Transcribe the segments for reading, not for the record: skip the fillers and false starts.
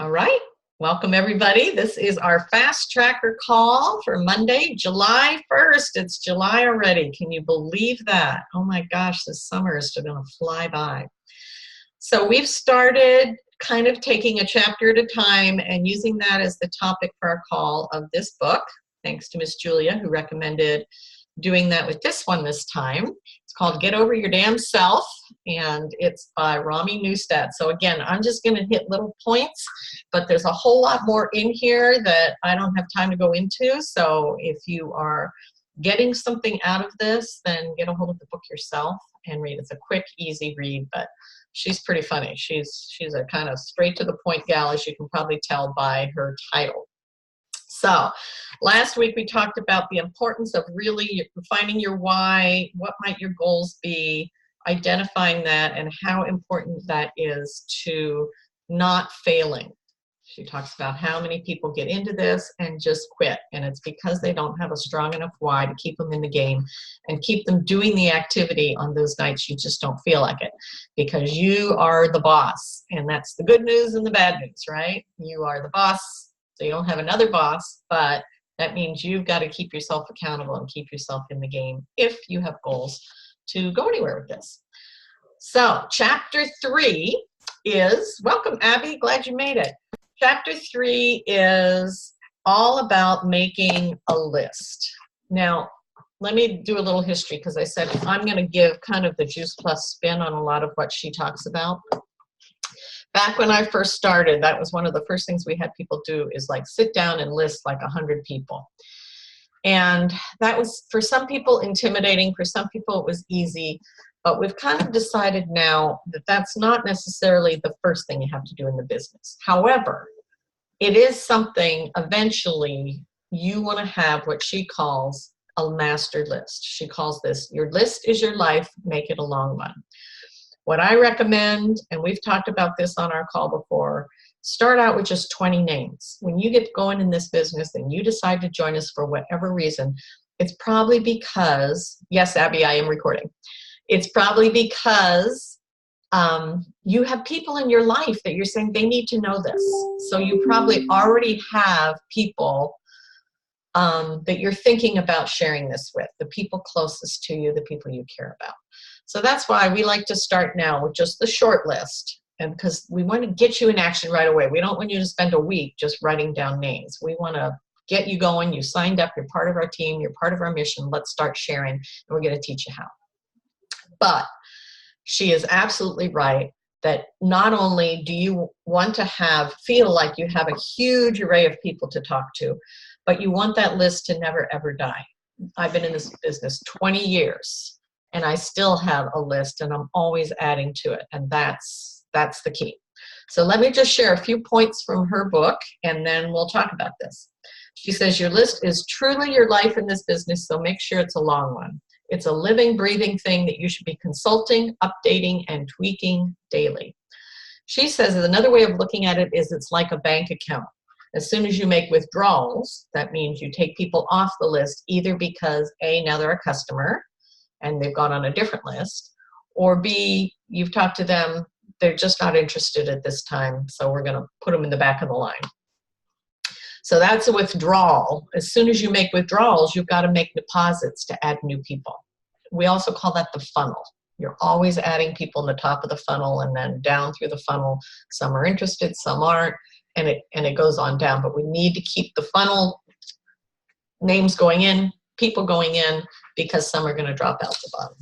All right. Welcome, everybody. This is our Fast Tracker call for Monday, July 1st. It's July already. Can you believe that? Oh my gosh, this summer is going to fly by. So we've started kind of taking a chapter at a time and using that as the topic for our call of this book. Thanks to Miss Julia, who recommended doing that with this one this time. It's called Get Over Your Damn Self, and it's by Rami Neustadt. So again, I'm just going to hit little points, but there's a whole lot more in here that I don't have time to go into. So if you are getting something out of this, then get a hold of the book yourself and read. It's a quick, easy read, but she's pretty funny. She's a kind of straight to the point gal, as you can probably tell by her title. So last week we talked about the importance of really finding your why, what might your goals be, identifying that, and how important that is to not failing. She talks about how many people get into this and just quit, and it's because they don't have a strong enough why to keep them in the game and keep them doing the activity on those nights you just don't feel like it, because you are the boss, and that's the good news and the bad news, right? You are the boss. So you don't have another boss, but that means you've got to keep yourself accountable and keep yourself in the game if you have goals to go anywhere with this. So chapter 3 is, welcome Abby, glad you made it. Chapter 3 is all about making a list. Now, let me do a little history, because I said I'm going to give kind of the Juice Plus spin on a lot of what she talks about. Back when I first started, that was one of the first things we had people do, is like sit down and list like 100 people. And that was, for some people, intimidating. For some people, it was easy. But we've kind of decided now that that's not necessarily the first thing you have to do in the business. However, it is something eventually you want to have what she calls a master list. She calls this, your list is your life, make it a long one. What I recommend, and we've talked about this on our call before, start out with just 20 names. When you get going in this business and you decide to join us for whatever reason, it's probably because, yes, Abby, I am recording. It's probably because you have people in your life that you're saying they need to know this. So you probably already have people that you're thinking about sharing this with, the people closest to you, the people you care about. So that's why we like to start now with just the short list, and because we want to get you in action right away. We don't want you to spend a week just writing down names. We want to get you going. You signed up, you're part of our team, you're part of our mission. Let's start sharing, and we're going to teach you how. But she is absolutely right that not only do you want to feel like you have a huge array of people to talk to, but you want that list to never, ever die. I've been in this business 20 years. And I still have a list, and I'm always adding to it, and that's the key. So let me just share a few points from her book, and then we'll talk about this. She says, your list is truly your life in this business, so make sure it's a long one. It's a living, breathing thing that you should be consulting, updating, and tweaking daily. She says another way of looking at it is it's like a bank account. As soon as you make withdrawals, that means you take people off the list, either because A, now they're a customer, and they've gone on a different list, or B, you've talked to them, they're just not interested at this time, so we're going to put them in the back of the line. So that's a withdrawal. As soon as you make withdrawals, you've got to make deposits to add new people. We also call that the funnel. You're always adding people in the top of the funnel, and then down through the funnel. Some are interested, some aren't, and it goes on down. But we need to keep the funnel names going in, people going in, because some are going to drop out the bottom.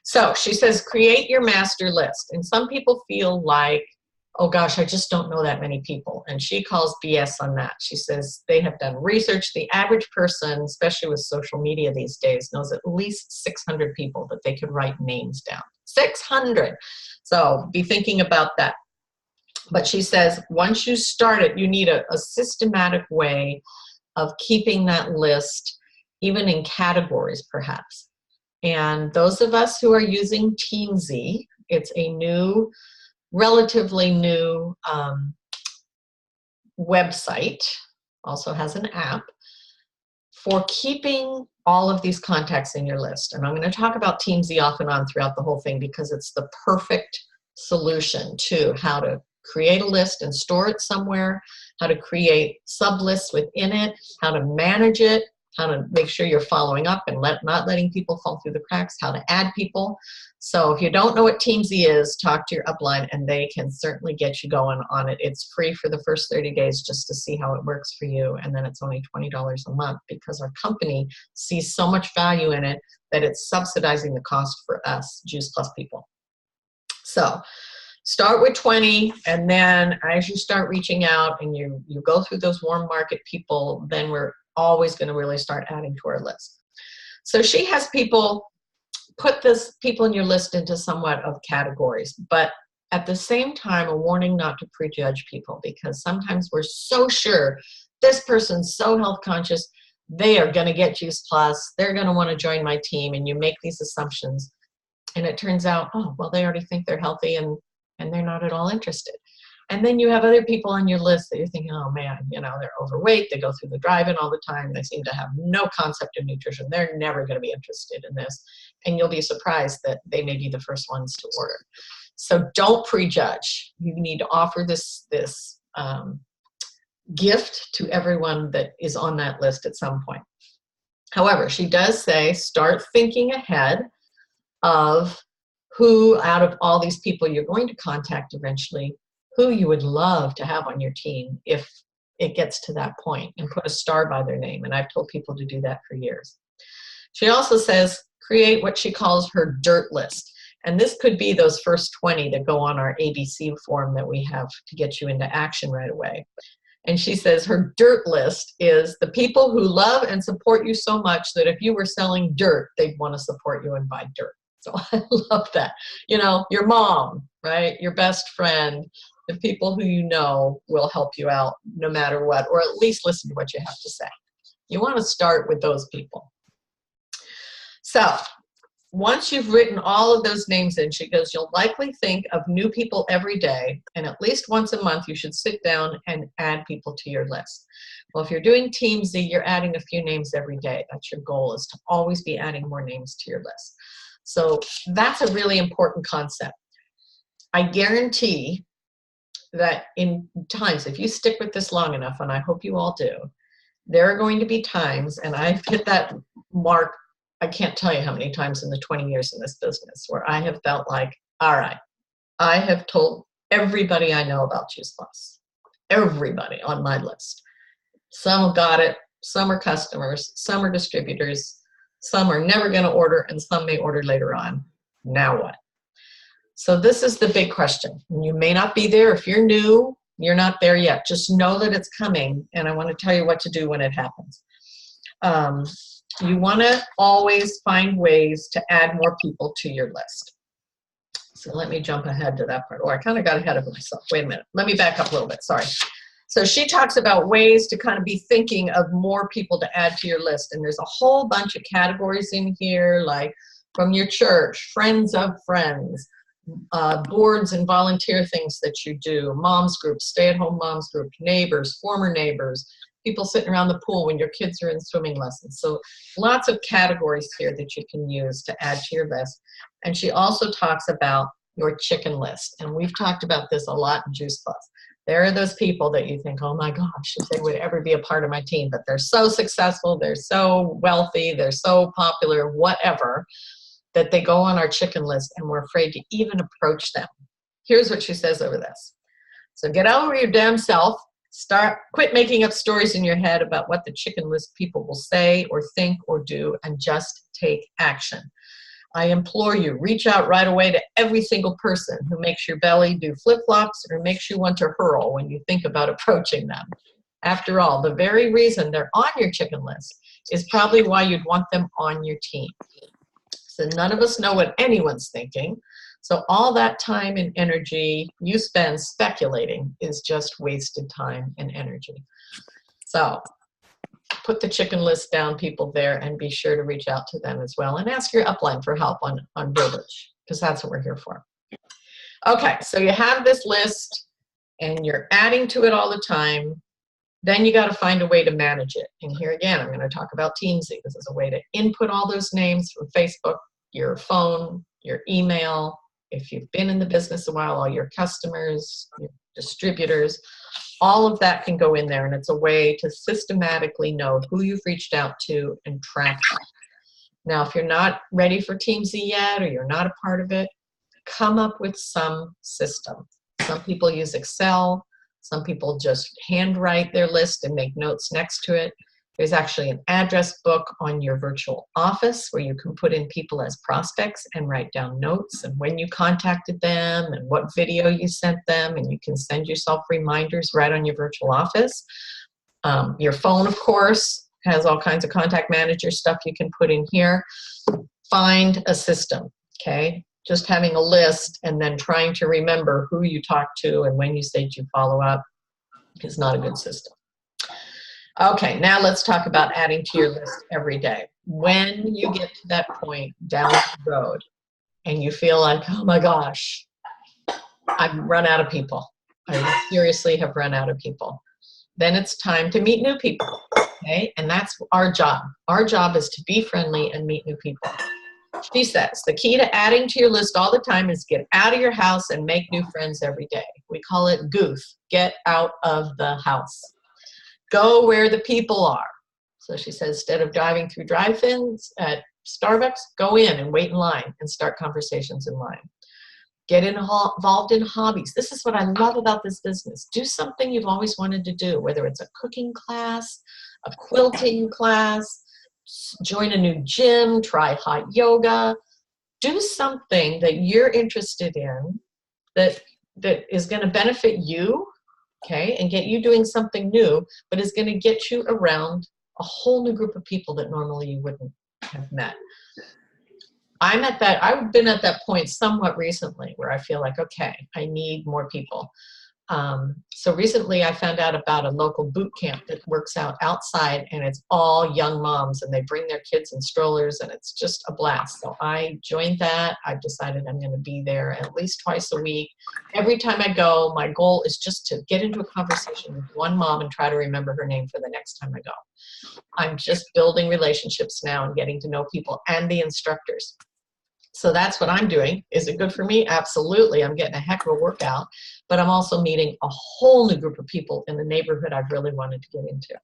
So she says, create your master list. And some people feel like, oh gosh, I just don't know that many people. And she calls BS on that. She says they have done research. The average person, especially with social media these days, knows at least 600 people that they could write names down. 600. So be thinking about that. But she says, once you start it, you need a systematic way of keeping that list, even in categories perhaps. And those of us who are using Teamzy, it's a new, relatively new website, also has an app for keeping all of these contacts in your list. And I'm going to talk about Teamzy off and on throughout the whole thing, because it's the perfect solution to how to create a list and store it somewhere, how to create sub-lists within it, how to manage it, how to make sure you're following up and not letting people fall through the cracks, how to add people. So if you don't know what Teamzy is, talk to your upline and they can certainly get you going on it. It's free for the first 30 days just to see how it works for you. And then it's only $20 a month because our company sees so much value in it that it's subsidizing the cost for us, Juice Plus people. So start with 20, and then as you start reaching out and you go through those warm market people, then we're always going to really start adding to our list. So she has people, put this people in your list into somewhat of categories, but at the same time, a warning not to prejudge people, because sometimes we're so sure this person's so health conscious, they are going to get Juice Plus, they're going to want to join my team, and you make these assumptions, and it turns out, oh, well, they already think they're healthy and they're not at all interested. And then you have other people on your list that you're thinking, oh man, you know, they're overweight, they go through the drive-in all the time, they seem to have no concept of nutrition, they're never going to be interested in this. And you'll be surprised that they may be the first ones to order. So don't prejudge. You need to offer this gift to everyone that is on that list at some point. However, she does say, start thinking ahead of who out of all these people you're going to contact eventually, who you would love to have on your team if it gets to that point, and put a star by their name. And I've told people to do that for years. She also says, create what she calls her dirt list. And this could be those first 20 that go on our ABC form that we have to get you into action right away. And she says her dirt list is the people who love and support you so much that if you were selling dirt, they'd want to support you and buy dirt. So I love that. You know, your mom, right? Your best friend, the people who you know will help you out no matter what, or at least listen to what you have to say. You want to start with those people. So once you've written all of those names in, she goes, you'll likely think of new people every day, and at least once a month you should sit down and add people to your list. Well, if you're doing Teamzy, you're adding a few names every day. That's your goal, is to always be adding more names to your list. So that's a really important concept. I guarantee that in times, if you stick with this long enough, and I hope you all do, there are going to be times, and I've hit that mark, I can't tell you how many times in the 20 years in this business, where I have felt like, all right, I have told everybody I know about Juice Plus, everybody on my list. Some have got it, some are customers, some are distributors, some are never going to order, and some may order later on. Now what? So this is the big question. You may not be there. If you're new, you're not there yet. Just know that it's coming, and I want to tell you what to do when it happens. You want to always find ways to add more people to your list. So let me jump ahead to that part. Oh, I kind of got ahead of myself. Wait a minute. Let me back up a little bit. Sorry. So she talks about ways to kind of be thinking of more people to add to your list. And there's a whole bunch of categories in here, like from your church, friends of friends, boards and volunteer things that you do, moms groups, stay-at-home moms group, neighbors, former neighbors, people sitting around the pool when your kids are in swimming lessons. So lots of categories here that you can use to add to your list. And she also talks about your chicken list. And we've talked about this a lot in Juice Plus. There are those people that you think, oh my gosh, if they would ever be a part of my team, but they're so successful, they're so wealthy, they're so popular, whatever, that they go on our chicken list and we're afraid to even approach them. Here's what she says over this. So get over your damn self. Quit making up stories in your head about what the chicken list people will say or think or do, and just take action. I implore you, reach out right away to every single person who makes your belly do flip-flops or makes you want to hurl when you think about approaching them. After all, the very reason they're on your chicken list is probably why you'd want them on your team. So none of us know what anyone's thinking. So all that time and energy you spend speculating is just wasted time and energy. So put the chicken list down, people there, and be sure to reach out to them as well. And ask your upline for help on verbiage, because that's what we're here for. Okay, so you have this list, and you're adding to it all the time. Then you got to find a way to manage it. And here again, I'm going to talk about Teamzy. This is a way to input all those names from Facebook, your phone, your email. If you've been in the business a while, all your customers, your distributors. All of that can go in there, and it's a way to systematically know who you've reached out to and track them. Now, if you're not ready for TeamZ yet, or you're not a part of it, come up with some system. Some people use Excel. Some people just handwrite their list and make notes next to it. There's actually an address book on your virtual office where you can put in people as prospects and write down notes and when you contacted them and what video you sent them, and you can send yourself reminders right on your virtual office. Your phone, of course, has all kinds of contact manager stuff you can put in here. Find a system, okay? Just having a list and then trying to remember who you talked to and when you said you follow up is not a good system. Okay, now let's talk about adding to your list every day. When you get to that point down the road and you feel like, oh my gosh, I've run out of people. I seriously have run out of people. Then it's time to meet new people, okay? And that's our job. Our job is to be friendly and meet new people. She says, the key to adding to your list all the time is get out of your house and make new friends every day. We call it GOOF, get out of the house. Go where the people are. So she says, instead of driving through drive-ins at Starbucks, go in and wait in line and start conversations in line. Get involved in hobbies. This is what I love about this business. Do something you've always wanted to do, whether it's a cooking class, a quilting class, join a new gym, try hot yoga. Do something that you're interested in that is going to benefit you, okay, and get you doing something new, but is going to get you around a whole new group of people that normally you wouldn't have met. I've been at that point somewhat recently where I feel like, okay, I need more people. So recently I found out about a local boot camp that works out outside, and it's all young moms, and they bring their kids in strollers, and it's just a blast. So I joined that. I've decided I'm going to be there at least twice a week. Every time I go, my goal is just to get into a conversation with one mom and try to remember her name for the next time I go. I'm just building relationships now and getting to know people and the instructors. So that's what I'm doing. Is it good for me? Absolutely. I'm getting a heck of a workout, but I'm also meeting a whole new group of people in the neighborhood I've really wanted to get into.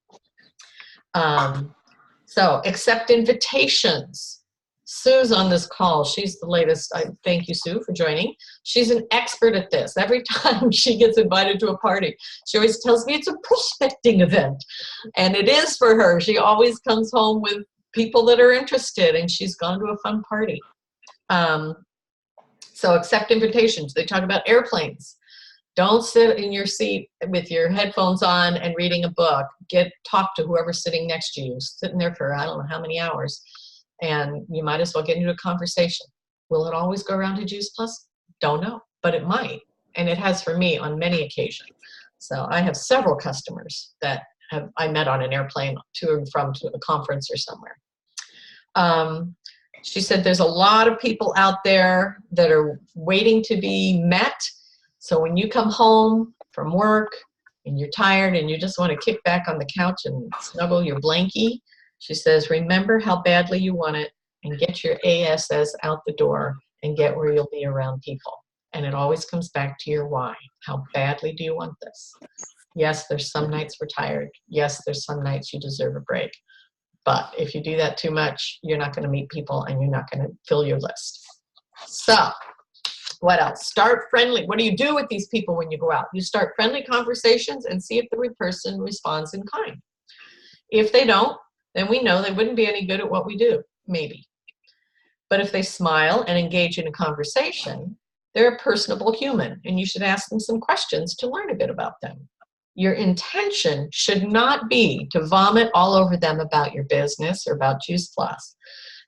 So accept invitations. Sue's on this call. She's the latest. Thank you, Sue, for joining. She's an expert at this. Every time she gets invited to a party, she always tells me it's a prospecting event. And it is for her. She always comes home with people that are interested, and she's gone to a fun party. So accept invitations. They talk about airplanes. Don't sit in your seat with your headphones on and reading a book. Talk to whoever's sitting next to you, sitting there for I don't know how many hours, and you might as well get into a conversation. Will it always go around to Juice Plus? Don't know, but it might, and it has for me on many occasions. So I have several customers that I met on an airplane to and from to a conference or somewhere. She said there's a lot of people out there that are waiting to be met. So when you come home from work and you're tired and you just want to kick back on the couch and snuggle your blankie, she says, remember how badly you want it and get your ASS out the door and get where you'll be around people. And it always comes back to your why. How badly do you want this? Yes, there's some nights we're tired. Yes, there's some nights you deserve a break. But if you do that too much, you're not going to meet people and you're not going to fill your list. So what else? Start friendly. What do you do with these people when you go out? You start friendly conversations and see if the person responds in kind. If they don't, then we know they wouldn't be any good at what we do, maybe. But if they smile and engage in a conversation, they're a personable human, and you should ask them some questions to learn a bit about them. Your intention should not be to vomit all over them about your business or about Juice Plus.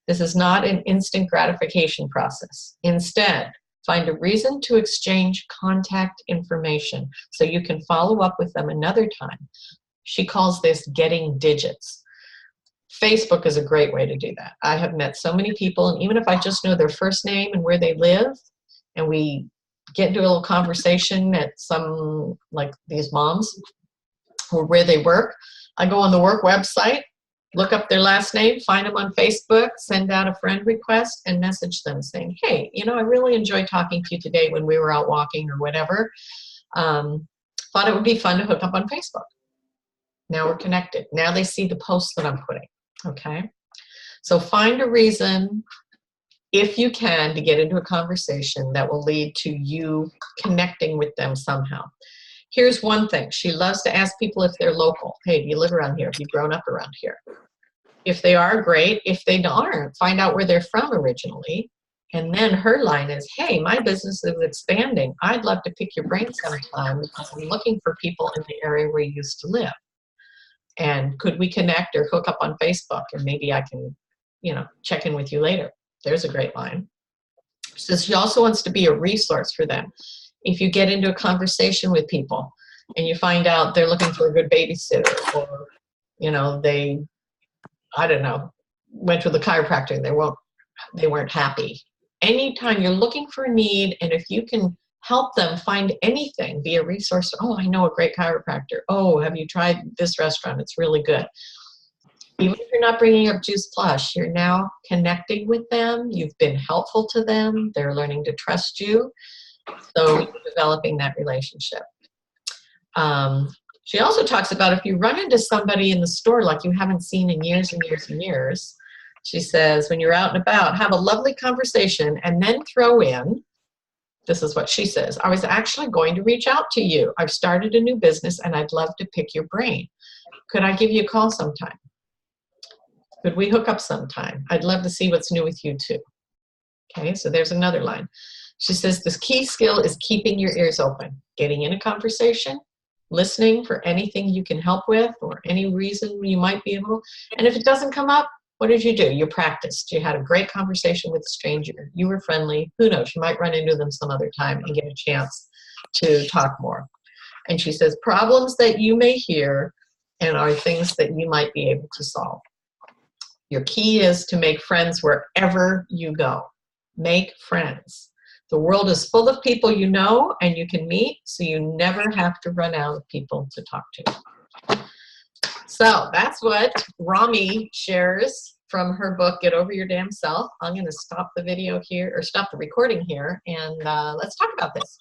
This is not an instant gratification process. Instead, find a reason to exchange contact information so you can follow up with them another time. She calls this getting digits. Facebook is a great way to do that. I have met so many people, and even if I just know their first name and where they live, and we get into a little conversation at some, like these moms, or where they work, I go on the work website, look up their last name, find them on Facebook, send out a friend request, and message them saying, hey, I really enjoyed talking to you today when we were out walking or whatever. thought it would be fun to hook up on Facebook. Now we're connected. Now they see the posts that I'm putting, okay? So find a reason, if you can, to get into a conversation that will lead to you connecting with them somehow. Here's one thing. She loves to ask people if they're local. Hey, do you live around here? Have you grown up around here? If they are, great. If they aren't, find out where they're from originally. And then her line is, hey, my business is expanding. I'd love to pick your brain sometime because I'm looking for people in the area where you used to live. And could we connect or hook up on Facebook, and maybe I can, you know, check in with you later. There's a great line. So she also wants to be a resource for them. If you get into a conversation with people and you find out they're looking for a good babysitter, or, you know, they, I don't know, went to the chiropractor and they weren't happy. Anytime you're looking for a need, and if you can help them find anything, be a resource. Oh, I know a great chiropractor. Oh, have you tried this restaurant? It's really good. Even if you're not bringing up Juice Plus, you're now connecting with them. You've been helpful to them. They're learning to trust you. So you're developing that relationship. She also talks about if you run into somebody in the store like you haven't seen in years and years and years, she says, when you're out and about, have a lovely conversation and then throw in, this is what she says, I was actually going to reach out to you. I've started a new business and I'd love to pick your brain. Could I give you a call sometime? Could we hook up sometime? I'd love to see what's new with you too. Okay, so there's another line. She says, this key skill is keeping your ears open, getting in a conversation, listening for anything you can help with or any reason you might be able. And if it doesn't come up, what did you do? You practiced. You had a great conversation with a stranger. You were friendly. Who knows? You might run into them some other time and get a chance to talk more. And she says, problems that you may hear and are things that you might be able to solve. Your key is to make friends wherever you go. Make friends. The world is full of people you know and you can meet, so you never have to run out of people to talk to. So that's what Rami shares from her book, Get Over Your Damn Self. I'm going to stop the video here, or stop the recording here, and let's talk about this.